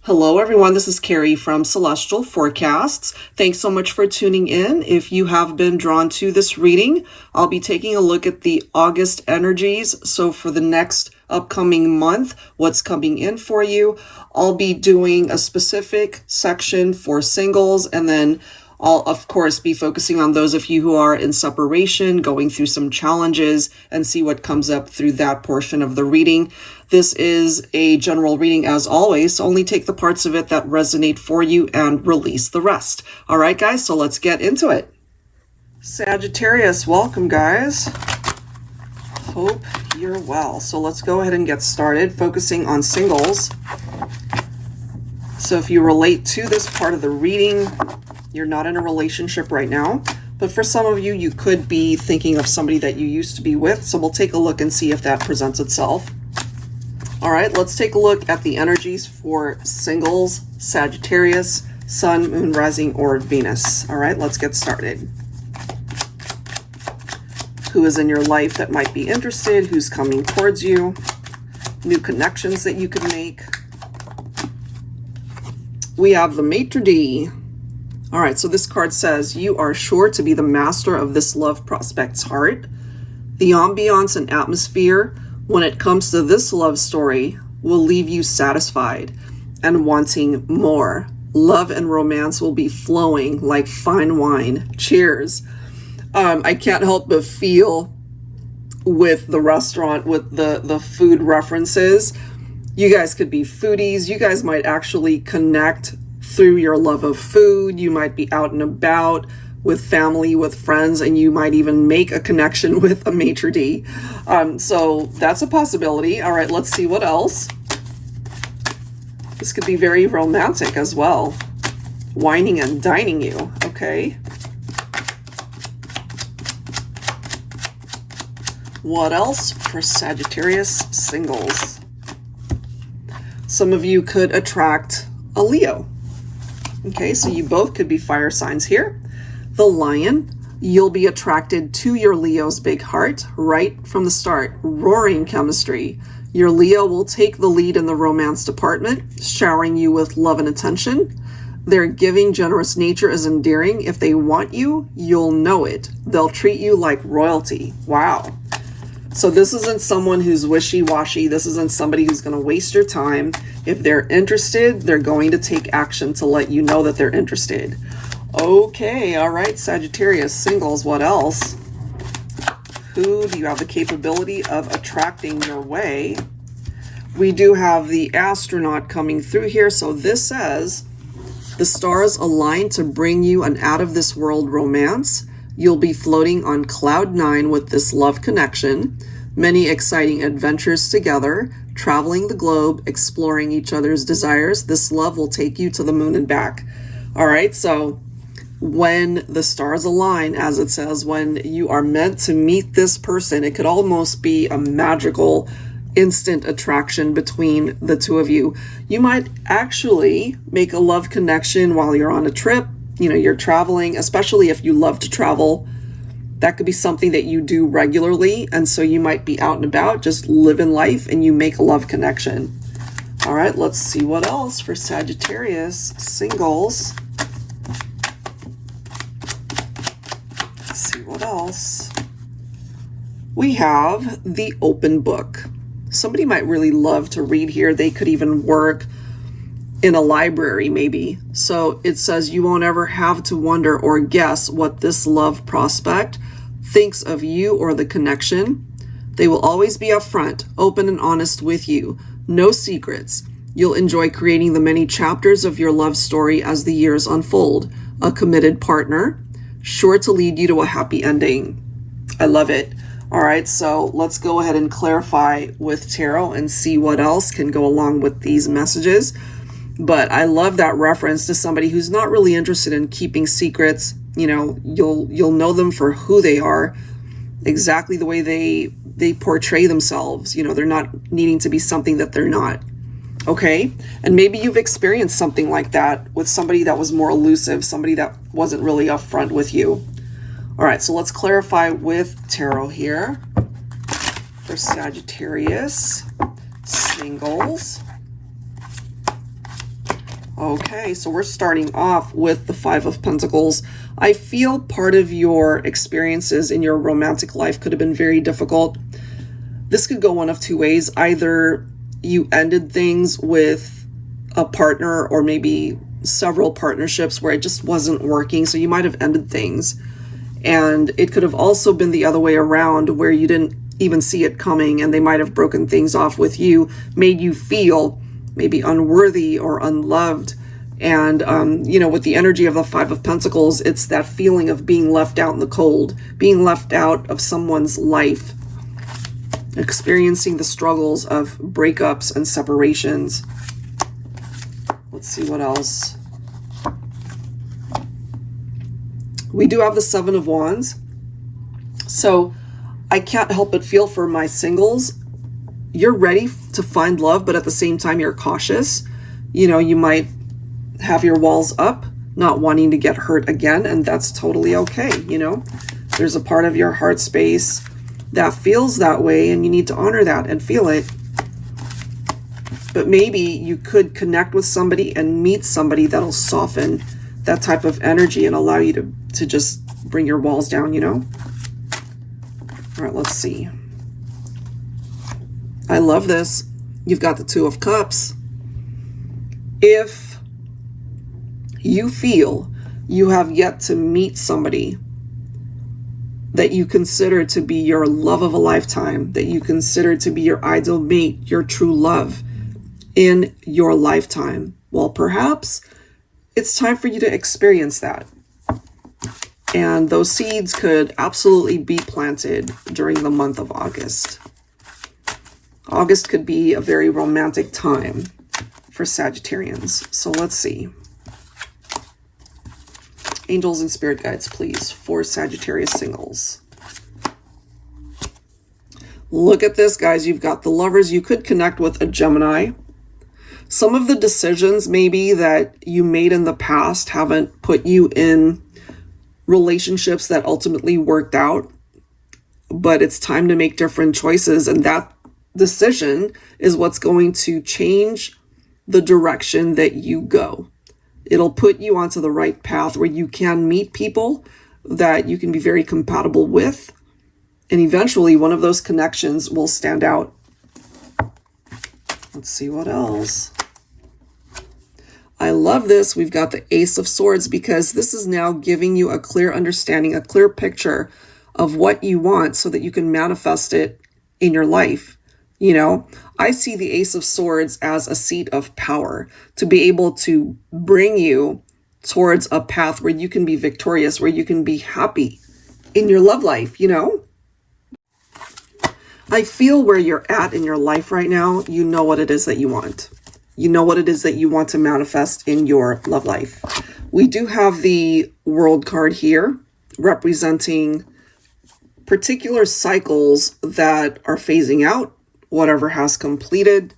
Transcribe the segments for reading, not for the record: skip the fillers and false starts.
Hello everyone, this is Carrie from Celestial Forecasts. Thanks so much for tuning in. If you have been drawn to this reading, I'll be taking a look at the August energies. So for the next upcoming month, what's coming in for you. I'll be doing a specific section for singles, and then I'll, of course, be focusing on those of you who are in separation, going through some challenges, and see what comes up through that portion of the reading. This is a general reading as always, so only take the parts of it that resonate for you and release the rest. All right, guys, so let's get into it. Sagittarius, welcome, guys. Hope you're well. So let's go ahead and get started, focusing on singles. So if you relate to this part of the reading, you're not in a relationship right now, but for some of you, you could be thinking of somebody that you used to be with. So we'll take a look and see if that presents itself. All right, let's take a look at the energies for singles, Sagittarius, Sun, Moon, Rising, or Venus. All right, let's get started. Who is in your life that might be interested? Who's coming towards you? New connections that you can make. We have the Maitre d'. All right, so this card says, you are sure to be the master of this love prospect's heart. The ambiance and atmosphere when it comes to this love story will leave you satisfied and wanting more. Love and romance will be flowing like fine wine. Cheers. I can't help but feel with the restaurant, with the food references, you guys could be foodies. You guys might actually connect through your love of food. You might be out and about with family, with friends, and you might even make a connection with a maitre d'. So that's a possibility. All right, let's see what else. This could be very romantic as well. Wining and dining you, okay. What else for Sagittarius singles? Some of you could attract a Leo. Okay, so you both could be fire signs here. The Lion, you'll be attracted to your Leo's big heart right from the start. Roaring chemistry. Your Leo will take the lead in the romance department, showering you with love and attention. Their giving, generous nature is endearing. If they want you, you'll know it. They'll treat you like royalty. Wow. So this isn't someone who's wishy-washy. This isn't somebody who's going to waste your time. If they're interested, they're going to take action to let you know that they're interested. Okay, all right, Sagittarius singles, what else? Who do you have the capability of attracting your way? We do have the astronaut coming through here. So this says, the stars align to bring you an out-of-this-world romance. You'll be floating on cloud 9 with this love connection. Many exciting adventures together, traveling the globe, exploring each other's desires. This love will take you to the moon and back. All right, so when the stars align, as it says, when you are meant to meet this person, it could almost be a magical instant attraction between the two of you. You might actually make a love connection while you're on a trip. You know, you're traveling, especially if you love to travel. That could be something that you do regularly. And so you might be out and about, just living life, and you make a love connection. All right, let's see what else for Sagittarius singles. Let's see what else. We have the open book. Somebody might really love to read here. They could even work in a library maybe. So it says you won't ever have to wonder or guess what this love prospect thinks of you or the connection. They will always be upfront, open and honest with you. No secrets. You'll enjoy creating the many chapters of your love story as the years unfold. A committed partner, sure to lead you to a happy ending. I love it. All right, so let's go ahead and clarify with tarot and see what else can go along with these messages. But I love that reference to somebody who's not really interested in keeping secrets. You know, you'll know them for who they are, exactly the way they portray themselves. You know, they're not needing to be something that they're not. Okay, and maybe you've experienced something like that with somebody that was more elusive, somebody that wasn't really upfront with you. All right, so let's clarify with tarot here for Sagittarius singles. Okay, so we're starting off with the Five of Pentacles. I feel part of your experiences in your romantic life could have been very difficult. This could go one of two ways. Either you ended things with a partner or maybe several partnerships where it just wasn't working, so you might have ended things. And it could have also been the other way around where you didn't even see it coming and they might have broken things off with you, made you feel maybe unworthy or unloved. And, with the energy of the Five of Pentacles, it's that feeling of being left out in the cold, being left out of someone's life, experiencing the struggles of breakups and separations. Let's see what else. We do have the Seven of Wands. So I can't help but feel for my singles. You're ready to find love, but at the same time, you're cautious. You might have your walls up, not wanting to get hurt again, and that's totally okay. There's a part of your heart space that feels that way, and you need to honor that and feel it. But maybe you could connect with somebody and meet somebody that'll soften that type of energy and allow you to just bring your walls down, All right, let's see. I love this. You've got the Two of Cups. If you feel you have yet to meet somebody that you consider to be your love of a lifetime, that you consider to be your ideal mate, your true love in your lifetime, well, perhaps it's time for you to experience that. And those seeds could absolutely be planted during the month of August. August could be a very romantic time for Sagittarians. So let's see. Angels and spirit guides, please, for Sagittarius singles. Look at this, guys. You've got the Lovers. You could connect with a Gemini. Some of the decisions maybe that you made in the past haven't put you in relationships that ultimately worked out, but it's time to make different choices, and that decision is what's going to change the direction that you go. It'll put you onto the right path where you can meet people that you can be very compatible with, and eventually one of those connections will stand out. Let's see what else. I love this. We've got the Ace of Swords, because this is now giving you a clear understanding, a clear picture of what you want so that you can manifest it in your life. I see the Ace of Swords as a seat of power to be able to bring you towards a path where you can be victorious, where you can be happy in your love life, I feel where you're at in your life right now, you know what it is that you want. You know what it is that you want to manifest in your love life. We do have the World card here representing particular cycles that are phasing out, whatever has completed.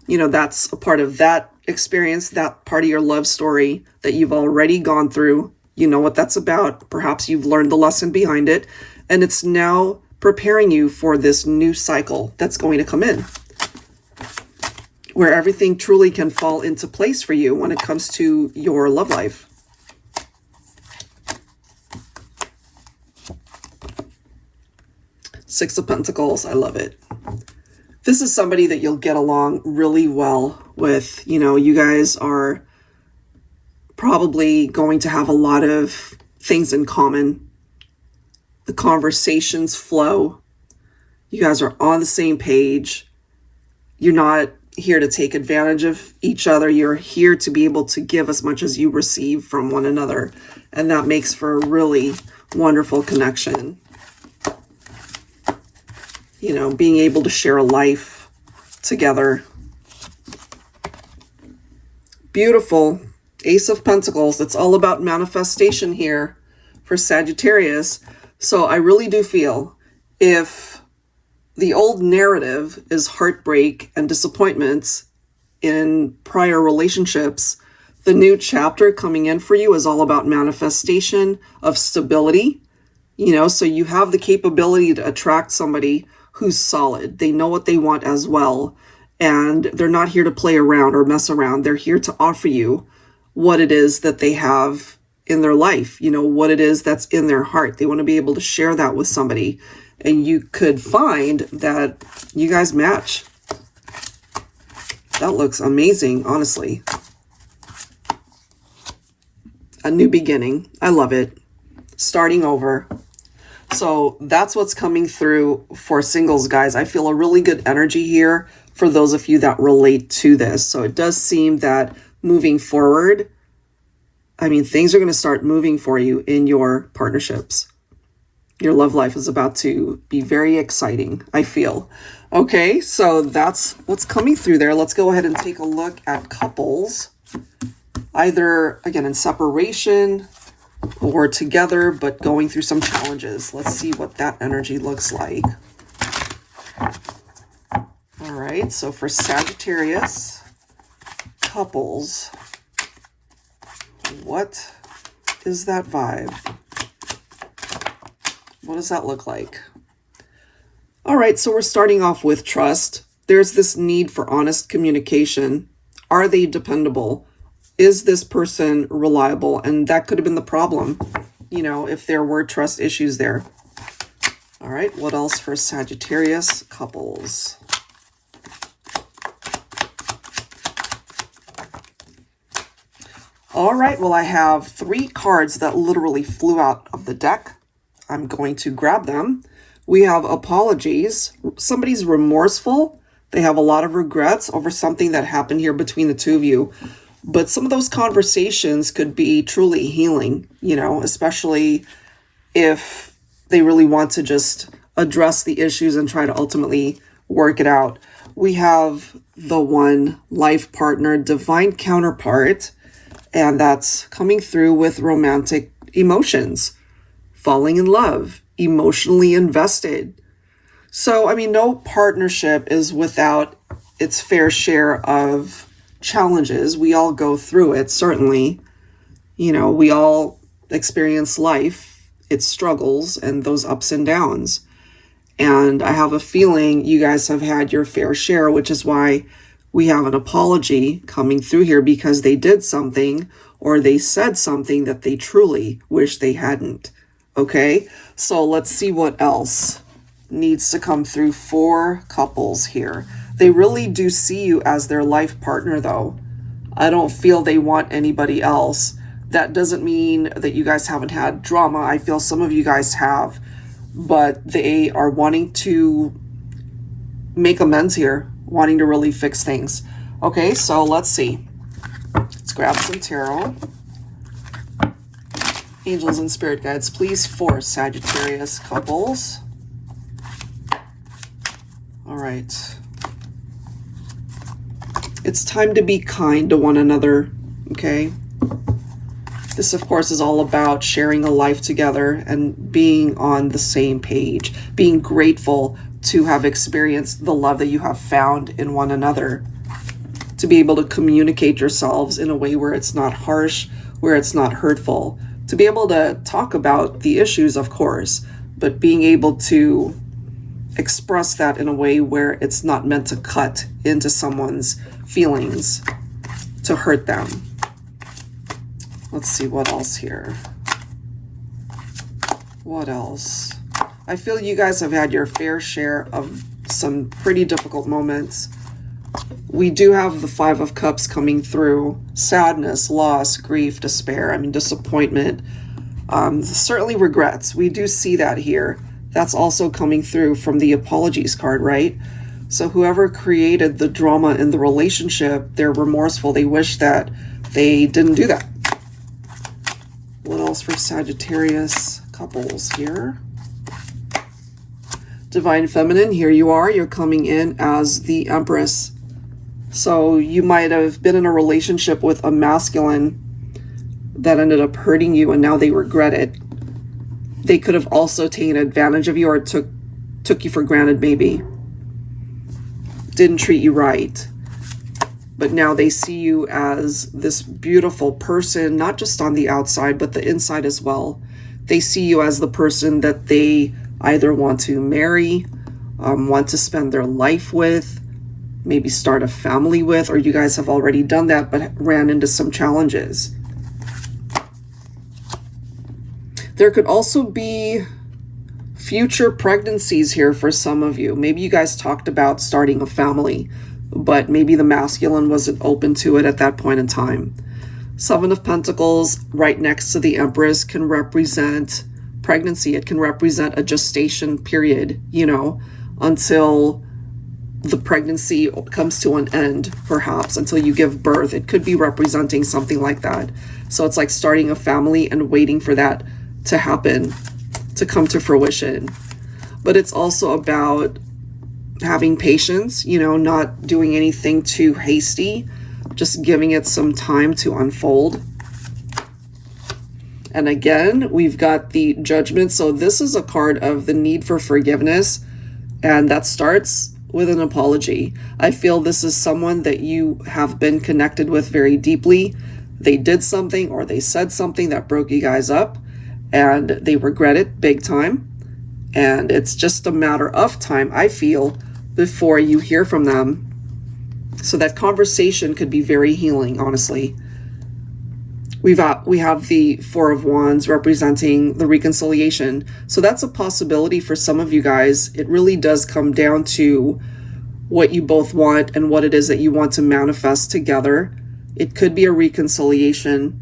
That's a part of that experience, that part of your love story that you've already gone through. You know what that's about. Perhaps you've learned the lesson behind it, and it's now preparing you for this new cycle that's going to come in, where everything truly can fall into place for you when it comes to your love life. Six of Pentacles, I love it. This is somebody that you'll get along really well with. You guys are probably going to have a lot of things in common. The conversations flow. You guys are on the same page. You're not here to take advantage of each other. You're here to be able to give as much as you receive from one another. And that makes for a really wonderful connection. Being able to share a life together. Beautiful. Ace of Pentacles. It's all about manifestation here for Sagittarius. So I really do feel if the old narrative is heartbreak and disappointments in prior relationships, the new chapter coming in for you is all about manifestation of stability. So you have the capability to attract somebody who's solid. They know what they want as well. And they're not here to play around or mess around. They're here to offer you what it is that they have in their life, you know, what it is that's in their heart. They want to be able to share that with somebody. And you could find that you guys match. That looks amazing, honestly. A new beginning. I love it. Starting over. So that's what's coming through for singles, guys. I feel a really good energy here for those of you that relate to this. So it does seem that moving forward, I mean, things are going to start moving for you in your partnerships. Your love life is about to be very exciting, I feel. Okay, so that's what's coming through there. Let's go ahead and take a look at couples. Either, again, in separation or together, but going through some challenges. Let's see what that energy looks like. All right, so for Sagittarius couples, what is that vibe? What does that look like? All right, so we're starting off with trust. There's this need for honest communication. Are they dependable? Is this person reliable? And that could have been the problem, you know, if there were trust issues there. All right, what else for Sagittarius couples? All right, well, I have 3 cards that literally flew out of the deck. I'm going to grab them. We have apologies. Somebody's remorseful. They have a lot of regrets over something that happened here between the two of you. But some of those conversations could be truly healing, you know, especially if they really want to just address the issues and try to ultimately work it out. We have the one life partner, divine counterpart, and that's coming through with romantic emotions, falling in love, emotionally invested. So, I mean, no partnership is without its fair share of challenges. We all go through it, certainly. You know, we all experience life, its struggles, and those ups and downs. And I have a feeling you guys have had your fair share, which is why we have an apology coming through here, because they did something or they said something that they truly wish they hadn't. Okay, so let's see what else needs to come through for couples here. They really do see you as their life partner, though. I don't feel they want anybody else. That doesn't mean that you guys haven't had drama. I feel some of you guys have, but they are wanting to make amends here, wanting to really fix things. Okay, so let's see. Let's grab some tarot. Angels and spirit guides, please, for Sagittarius couples. All right. It's time to be kind to one another, okay? This, of course, is all about sharing a life together and being on the same page, being grateful to have experienced the love that you have found in one another, to be able to communicate yourselves in a way where it's not harsh, where it's not hurtful, to be able to talk about the issues, of course, but being able to express that in a way where it's not meant to cut into someone's feelings, to hurt them. Let's see what else here. What else? I feel you guys have had your fair share of some pretty difficult moments. We do have the 5 of Cups coming through. Sadness, loss, grief, despair, I mean, disappointment. Certainly regrets. We do see that here. That's also coming through from the apologies card, right? So whoever created the drama in the relationship, they're remorseful. They wish that they didn't do that. What else for Sagittarius couples here? Divine Feminine, here you are. You're coming in as the Empress. So you might have been in a relationship with a masculine that ended up hurting you, and now they regret it. They could have also taken advantage of you or took you for granted, maybe. Didn't treat you right. But now they see you as this beautiful person, not just on the outside, but the inside as well. They see you as the person that they either want to marry, want to spend their life with, maybe start a family with, or you guys have already done that but ran into some challenges. There could also be future pregnancies here for some of you. Maybe you guys talked about starting a family, but maybe the masculine wasn't open to it at that point in time. Seven of Pentacles right next to the Empress can represent pregnancy. It can represent a gestation period, you know, until the pregnancy comes to an end, perhaps, until you give birth. It could be representing something like that. So it's like starting a family and waiting for that to happen, to come to fruition. But it's also about having patience, you know, not doing anything too hasty, just giving it some time to unfold. And again, we've got the Judgment. So this is a card of the need for forgiveness, and that starts with an apology. I feel this is someone that you have been connected with very deeply. They did something or they said something that broke you guys up, and they regret it big time. And it's just a matter of time, I feel, before you hear from them. So that conversation could be very healing, honestly. We have the Four of Wands representing the reconciliation. So that's a possibility for some of you guys. It really does come down to what you both want and what it is that you want to manifest together. It could be a reconciliation.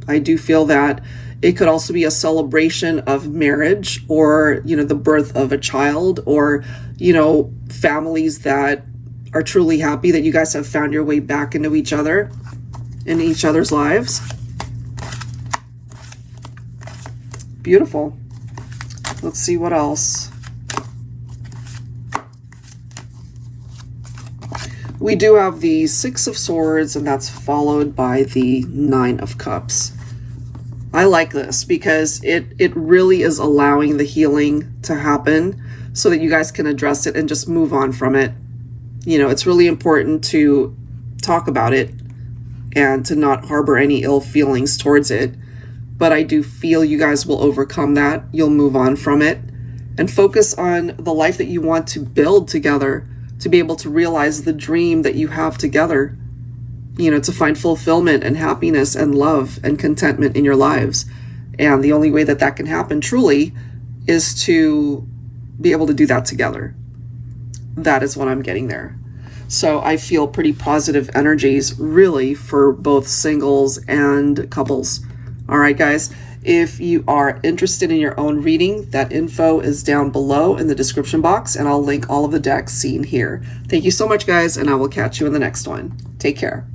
I do feel that. It could also be a celebration of marriage, or, you know, the birth of a child, or, you know, families that are truly happy that you guys have found your way back into each other, in each other's lives. Beautiful. Let's see what else. We do have the Six of Swords, and that's followed by the Nine of Cups. I like this because it really is allowing the healing to happen so that you guys can address it and just move on from it. You know, it's really important to talk about it and to not harbor any ill feelings towards it. But I do feel you guys will overcome that. You'll move on from it and focus on the life that you want to build together, to be able to realize the dream that you have together, you know, to find fulfillment and happiness and love and contentment in your lives. And the only way that that can happen truly is to be able to do that together. That is what I'm getting there. So I feel pretty positive energies really for both singles and couples. All right, guys, if you are interested in your own reading, that info is down below in the description box, and I'll link all of the decks seen here. Thank you so much, guys, and I will catch you in the next one. Take care.